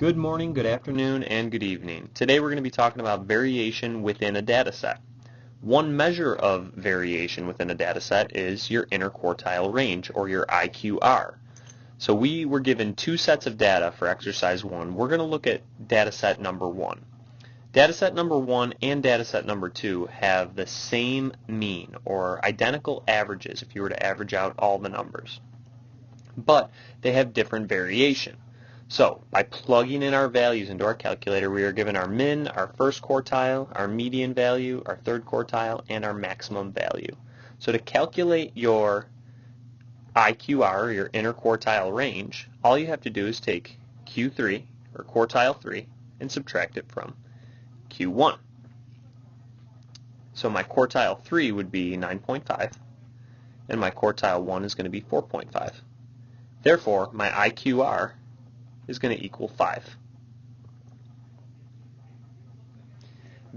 Good morning, good afternoon, and good evening. Today we're going to be talking about variation within a data set. One measure of variation within a data set is your interquartile range, or your IQR. So we were given two sets of data for exercise 1. We're going to look at data set number 1. Data set number 1 and data set number 2 have the same mean, or identical averages if you were to average out all the numbers. But they have different variation. So by plugging in our values into our calculator, we are given our min, our first quartile, our median value, our third quartile, and our maximum value. So to calculate your IQR, or your interquartile range, all you have to do is take Q3, or quartile 3, and subtract it from Q1. So my quartile 3 would be 9.5, and my quartile 1 is going to be 4.5. Therefore, my IQR is going to equal 5.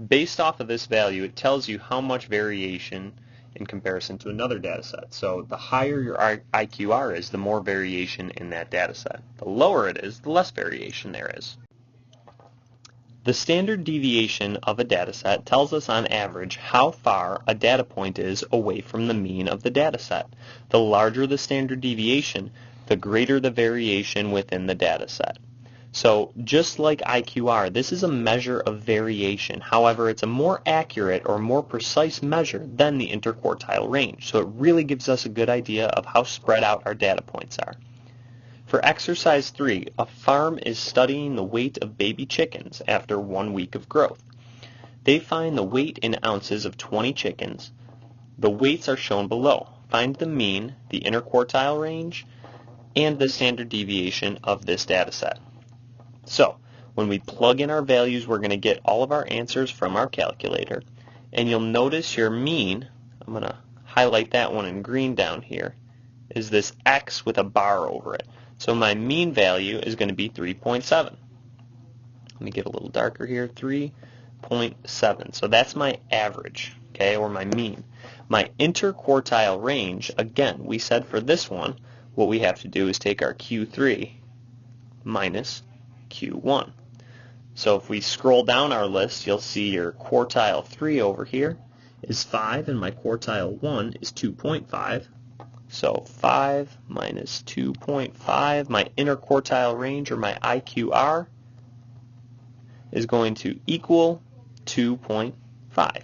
Based off of this value, it tells you how much variation in comparison to another data set. So the higher your IQR is, the more variation in that data set. The lower it is, the less variation there is. The standard deviation of a data set tells us on average how far a data point is away from the mean of the data set. The larger the standard deviation, the greater the variation within the data set. So just like IQR, this is a measure of variation. However, it's a more accurate or more precise measure than the interquartile range. So it really gives us a good idea of how spread out our data points are. For exercise 3, a farm is studying the weight of baby chickens after 1 week of growth. They find the weight in ounces of 20 chickens. The weights are shown below. Find the mean, the interquartile range, and the standard deviation of this data set. So when we plug in our values, we're going to get all of our answers from our calculator. And you'll notice your mean, I'm going to highlight that one in green down here, is this X with a bar over it. So my mean value is going to be 3.7. Let me get a little darker here, 3.7. So that's my average, okay, or my mean. My interquartile range, again, we said for this one, what we have to do is take our Q3 minus Q1. So if we scroll down our list, you'll see your quartile 3 over here is 5, and my quartile 1 is 2.5. So 5 minus 2.5, my interquartile range, or my IQR, is going to equal 2.5.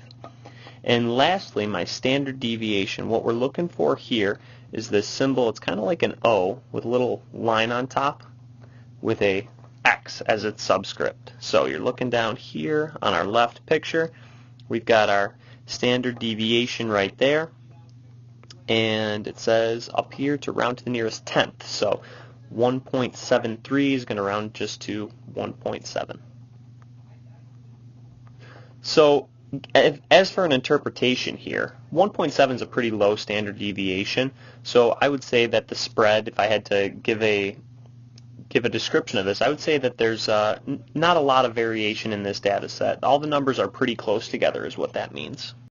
And lastly, my standard deviation. What we're looking for here is this symbol. It's kind of like an O with a little line on top with a X as its subscript. So you're looking down here on our left picture. We've got our standard deviation right there. And it says up here to round to the nearest tenth. So 1.73 is going to round just to 1.7. So as for an interpretation here, 1.7 is a pretty low standard deviation. So I would say that the spread, if I had to give a description of this, I would say that there's not a lot of variation in this data set. All the numbers are pretty close together is what that means.